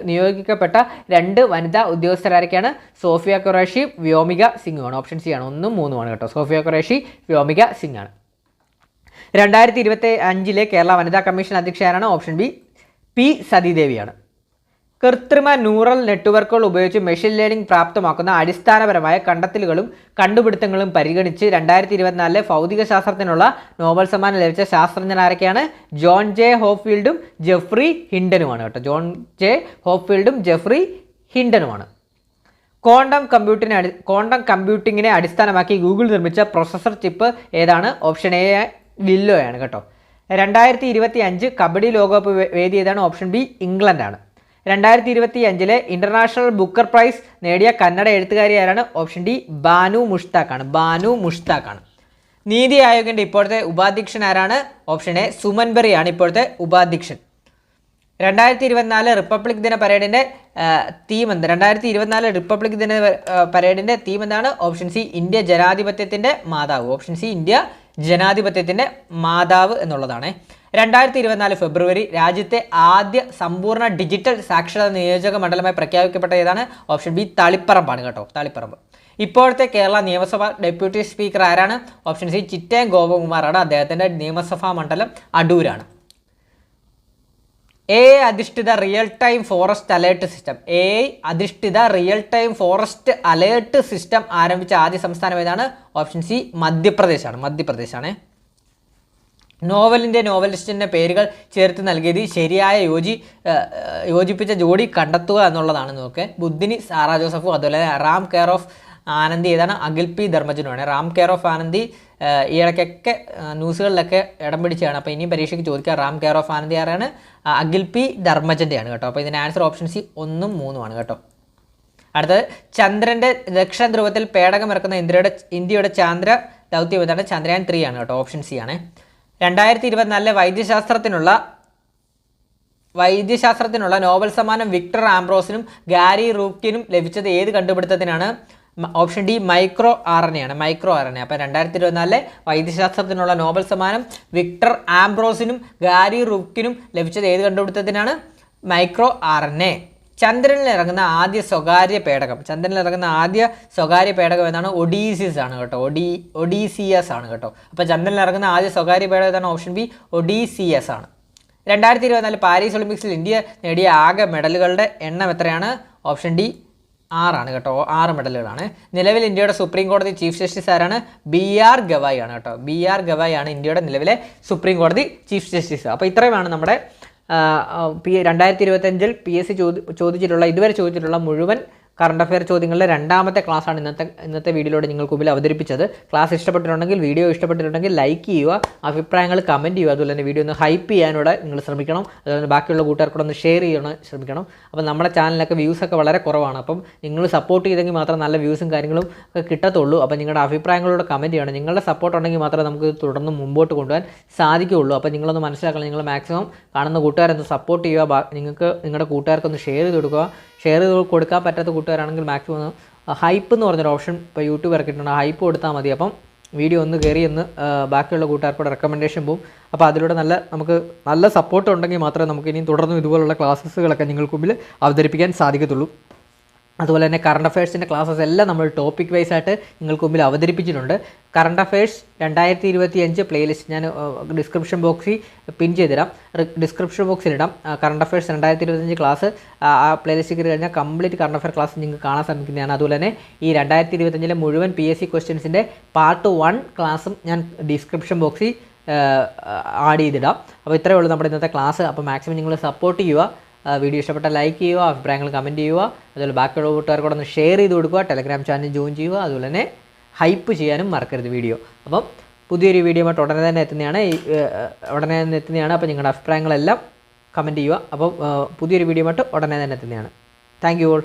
നിയോഗിക്കപ്പെട്ട 2 വനിതാ ഉദ്യോഗസ്ഥരാരൊക്കെയാണ്? സോഫിയ ഖുറേഷി, വ്യോമിക സിംഗുമാണ്. ഓപ്ഷൻ സി ആണ്. 1ഉം 3ഉമാണ് കേട്ടോ. സോഫിയ ഖുറേഷി, വ്യോമിക സിംഗ് ആണ്. 2025 കേരള വനിതാ കമ്മീഷൻ അധ്യക്ഷയാരാണ്? ഓപ്ഷൻ ബി പി സതീദേവിയാണ്. കൃത്രിമ ന്യൂറൽ നെറ്റ്വർക്കുകൾ ഉപയോഗിച്ച് മെഷീൻ ലേണിംഗ് പ്രാപ്തമാക്കുന്ന അടിസ്ഥാനപരമായ കണ്ടെത്തലുകളും കണ്ടുപിടുത്തങ്ങളും പരിഗണിച്ച് 2024 ഭൗതിക ശാസ്ത്രത്തിനുള്ള നോബൽ സമ്മാനം ലഭിച്ച ശാസ്ത്രജ്ഞരാരൊക്കെയാണ്? ജോൺ ജെ ഹോപ്ഫീൽഡും ജെഫ്രി ഹിൻഡനുമാണ് കേട്ടോ. ജോൺ ജെ ഹോപ്ഫീൽഡും ജെഫ്രി ഹിൻഡനുമാണ്. ക്വാണ്ടം കമ്പ്യൂട്ടിങ്ങിനെ അടിസ്ഥാനമാക്കി ഗൂഗിൾ നിർമ്മിച്ച പ്രൊസസ്സർ ചിപ്പ് ഏതാണ്? ഓപ്ഷൻ എ വില്ലോയാണ് കേട്ടോ. 2025 കബഡി ലോകകപ്പ് വേദി ഏതാണ്? ഓപ്ഷൻ ബി ഇംഗ്ലണ്ടാണ്. 2025 ഇന്റർനാഷണൽ ബുക്കർ പ്രൈസ് നേടിയ കന്നഡ എഴുത്തുകാരി ആരാണ്? ഓപ്ഷൻ ഡി ബാനു മുഷ്താഖാണ്. നീതി ആയോഗിൻ്റെ ഇപ്പോഴത്തെ ഉപാധ്യക്ഷൻ ആരാണ്? ഓപ്ഷൻ എ സുമൻ ബെറിയാണ് ഇപ്പോഴത്തെ ഉപാധ്യക്ഷൻ. 2024 റിപ്പബ്ലിക് ദിന പരേഡിൻ്റെ തീം എന്ത്? 2024 റിപ്പബ്ലിക് ദിന പരേഡിൻ്റെ തീം എന്താണ്? ഓപ്ഷൻ സി ഇന്ത്യ ജനാധിപത്യത്തിൻ്റെ മാതാവ്. ഓപ്ഷൻ സി ഇന്ത്യ ജനാധിപത്യത്തിൻ്റെ മാതാവ് എന്നുള്ളതാണ്. 2024 ഫെബ്രുവരി രാജ്യത്തെ ആദ്യ സമ്പൂർണ്ണ ഡിജിറ്റൽ സാക്ഷരതാ നിയോജക മണ്ഡലമായി പ്രഖ്യാപിക്കപ്പെട്ട ഏതാണ്? ഓപ്ഷൻ ബി തളിപ്പറമ്പാണ് കേട്ടോ. തളിപ്പറമ്പ്. ഇപ്പോഴത്തെ കേരള നിയമസഭ ഡെപ്യൂട്ടി സ്പീക്കർ ആരാണ്? ഓപ്ഷൻ സി ചിറ്റയം ഗോപകുമാറാണ്. അദ്ദേഹത്തിൻ്റെ നിയമസഭാ മണ്ഡലം അടൂരാണ്. എ അധിഷ്ഠിത real time forest alert system. അധിഷ്ഠിത real time forest alert system ആരംഭിച്ച ആദ്യ സംസ്ഥാനം ഏതാണ്? Option C മധ്യപ്രദേശാണ്. നോവലിസ്റ്റിൻ്റെ പേരുകൾ ചേർത്ത് നൽകിയത് ശരിയായ യോജിപ്പിച്ച ജോഡി കണ്ടെത്തുക എന്നുള്ളതാണ്. നോക്ക്, ബുദ്ധിനി സാറാ ജോസഫും അതുപോലെ റാം കെയർ ഓഫ് ആനന്ദി ഏതാണ്? അഖിൽ പി ധർമ്മജനുമാണ്. റാം കെയർ ഓഫ് ആനന്ദി ഈ ഇടയ്ക്കൊക്കെ ന്യൂസുകളിലൊക്കെ ഇടം പിടിച്ചാണ്. അപ്പോൾ ഇനിയും പരീക്ഷയ്ക്ക് ചോദിക്കുക. റാം കെയർ ഓഫ് ആനന്ദി ആരാണ്? അഖിൽ പി ധർമ്മജൻ്റെയാണ് കേട്ടോ. അപ്പോൾ ഇതിൻ്റെ ആൻസർ ഓപ്ഷൻ സി 1ഉം 3ഉമാണ് കേട്ടോ. അടുത്തത്, ചന്ദ്രൻ്റെ ദക്ഷിണ ധ്രുവത്തിൽ പേടകം ഇറക്കുന്ന ഇന്ത്യയുടെ ചാന്ദ്ര ദൗത്യം ഏതാണ്? ചന്ദ്രയാൻ 3 ആണ് കേട്ടോ. ഓപ്ഷൻ സി ആണ്. 2024 വൈദ്യശാസ്ത്രത്തിനുള്ള നോബൽ സമ്മാനം വിക്ടർ ആംബ്രോസിനും ഗാരി റൂക്കിനും ലഭിച്ചത് ഏത് കണ്ടുപിടുത്തത്തിനാണ്? Option D micro R N A ആണ്. അപ്പോൾ 2024 വൈദ്യശാസ്ത്രത്തിനുള്ള നോബൽ സമ്മാനം വിക്ടർ ആംബ്രോസിനും ഗാരി റൂക്കിനും ലഭിച്ചത് ഏത് കണ്ടുപിടുത്തത്തിനാണ്? Micro R N A. ചന്ദ്രനിൽ ഇറങ്ങുന്ന ആദ്യ സ്വകാര്യ പേടകം ഏതാണ്? ഒഡീസിയസ് ആണ് കേട്ടോ. ഒഡീസിയസ് ആണ് കേട്ടോ. അപ്പോൾ ചന്ദ്രനിൽ ഇറങ്ങുന്ന ആദ്യ സ്വകാര്യ പേടകം ഏതാണ്? ഓപ്ഷൻ ബി ഒഡീസിയസ് ആണ്. 2024 പാരീസ് ഒളിമ്പിക്സിൽ ഇന്ത്യ നേടിയ ആകെ മെഡലുകളുടെ എണ്ണം എത്രയാണ്? ഓപ്ഷൻ ഡി 6 ആണ് കേട്ടോ. 6 മെഡലുകളാണ്. നിലവിൽ ഇന്ത്യയുടെ സുപ്രീം കോടതി ചീഫ് ജസ്റ്റിസ് ആരാണ്? BR ഗവായി ആണ് കേട്ടോ. BR ഗവായി ആണ് ഇന്ത്യയുടെ നിലവിലെ സുപ്രീം കോടതി ചീഫ് ജസ്റ്റിസ്. അപ്പോൾ ഇത്രയുമാണ് നമ്മുടെ 2025 PSC ഇതുവരെ ചോദിച്ചിട്ടുള്ള മുഴുവൻ കറണ്ട് അഫെയർ ചോദ്യങ്ങളുടെ രണ്ടാമത്തെ ക്ലാസ്സാണ് ഇന്നത്തെ വീഡിയോയിലൂടെ നിങ്ങൾക്ക് മുമ്പിൽ അവതരിപ്പിച്ചത്. ക്ലാസ് ഇഷ്ടപ്പെട്ടിട്ടുണ്ടെങ്കിൽ, വീഡിയോ ഇഷ്ടപ്പെട്ടിട്ടുണ്ടെങ്കിൽ ലൈക്ക് ചെയ്യുക, അഭിപ്രായങ്ങൾ കമൻറ്റ് ചെയ്യുക. അതുപോലെ തന്നെ വീഡിയോ ഒന്ന് ഹൈപ്പ് ചെയ്യാനൂടെ നിങ്ങൾ ശ്രമിക്കണം. അതുപോലെ ബാക്കിയുള്ള കൂട്ടുകാർക്കൂടെ ഒന്ന് ഷെയർ ചെയ്യാൻ ശ്രമിക്കണം. അപ്പോൾ നമ്മുടെ ചാനലിലൊക്കെ വ്യൂസൊക്കെ വളരെ കുറവാണ്. അപ്പം നിങ്ങൾ സപ്പോർട്ട് ചെയ്തെങ്കിൽ മാത്രം നല്ല വ്യൂസും കാര്യങ്ങളും ഒക്കെ കിട്ടത്തുള്ളൂ. അപ്പോൾ നിങ്ങളുടെ അഭിപ്രായങ്ങളോട് കമൻറ്റ് ചെയ്യണം. നിങ്ങളുടെ സപ്പോർട്ട് ഉണ്ടെങ്കിൽ മാത്രമേ നമുക്ക് തുടർന്ന് മുമ്പോട്ട് കൊണ്ടുപോകാൻ സാധിക്കുകയുള്ളൂ. അപ്പോൾ നിങ്ങളൊന്ന് മനസ്സിലാക്കണം. നിങ്ങൾ മാക്സിമം കാണുന്ന കൂട്ടുകാരൊന്ന് സപ്പോർട്ട് ചെയ്യുക. നിങ്ങൾക്ക് നിങ്ങളുടെ കൂട്ടുകാർക്കൊന്ന് ഷെയർ ചെയ്ത് കൊടുക്കുക. ഷെയർ ചെയ്ത് കൊടുക്കാൻ പറ്റാത്ത കൂട്ടുകാരാണെങ്കിൽ മാക്സിമം ഹൈപ്പ് എന്ന് പറഞ്ഞൊരു ഓപ്ഷൻ ഇപ്പോൾ യൂട്യൂബ് ഇറക്കിയിട്ടുണ്ട്. ഹൈപ്പ് കൊടുത്താൽ മതി. അപ്പം വീഡിയോ ഒന്ന് കയറി ബാക്കിയുള്ള കൂട്ടുകാർക്കൂടെ റെക്കമെൻഡേഷൻ പോകും. അപ്പോൾ അതിലൂടെ നമുക്ക് നല്ല സപ്പോർട്ട് ഉണ്ടെങ്കിൽ മാത്രമേ നമുക്ക് ഇനിയും തുടർന്നും ഇതുപോലുള്ള ക്ലാസ്സുകളൊക്കെ നിങ്ങൾക്ക് മുമ്പിൽ അവതരിപ്പിക്കാൻ സാധിക്കത്തുള്ളൂ. അതുപോലെ തന്നെ കറണ്ട് അഫയേഴ്സിൻ്റെ ക്ലാസ്സസ് എല്ലാം നമ്മൾ ടോപ്പിക് വൈസ് ആയിട്ട് നിങ്ങൾക്ക് മുമ്പിൽ അവതരിപ്പിച്ചിട്ടുണ്ട്. കറണ്ട് അഫയേഴ്സ് 2025 പ്ലേലിസ്റ്റ് ഞാൻ ഡിസ്ക്രിപ്ഷൻ ബോക്സിൽ പിൻ ചെയ്തിടാം. ഡിസ്ക്രിപ്ഷൻ ബോക്സിലിടാം. കറണ്ട് അഫയേഴ്സ് 2025 ക്ലാസ് ആ പ്ലേലിസ്റ്റ് കയറി കഴിഞ്ഞാൽ കംപ്ലീറ്റ് കറണ്ട് അഫയർ ക്ലാസ് നിങ്ങൾക്ക് കാണാൻ സാധിക്കുന്നതാണ്. അതുപോലെ തന്നെ ഈ 2025 മുഴുവൻ PSC ക്വസ്റ്റ്യൻസിൻ്റെ പാർട്ട് 1 ക്ലാസ്സും ഞാൻ ഡിസ്ക്രിപ്ഷൻ ബോക്സിൽ ആഡ് ചെയ്തിടാം. അപ്പോൾ ഇത്രയേ ഉള്ളൂ നമ്മുടെ ഇന്നത്തെ ക്ലാസ്. അപ്പോൾ മാക്സിമം നിങ്ങൾ സപ്പോർട്ട് ചെയ്യുക. വീഡിയോ ഇഷ്ടപ്പെട്ടാൽ ലൈക്ക് ചെയ്യുക, അഭിപ്രായങ്ങൾ കമൻറ്റ് ചെയ്യുക. അതുപോലെ ബാക്കിയുള്ള കൂട്ടുകാർക്കൂടെ ഒന്ന് ഷെയർ ചെയ്ത് കൊടുക്കുക. ടെലഗ്രാം ചാനൽ ജോയിൻ ചെയ്യുക. അതുപോലെ തന്നെ ഹൈപ്പ് ചെയ്യാനും മറക്കരുത് വീഡിയോ. അപ്പം പുതിയൊരു വീഡിയോ ആയിട്ട് ഉടനെ തന്നെ എത്തുന്നതാണ്. അപ്പോൾ നിങ്ങളുടെ അഭിപ്രായങ്ങളെല്ലാം കമൻറ്റ് ചെയ്യുക. അപ്പം പുതിയൊരു വീഡിയോ ആയിട്ട് ഉടനെ തന്നെ എത്തുന്നതാണ്. Thank you all.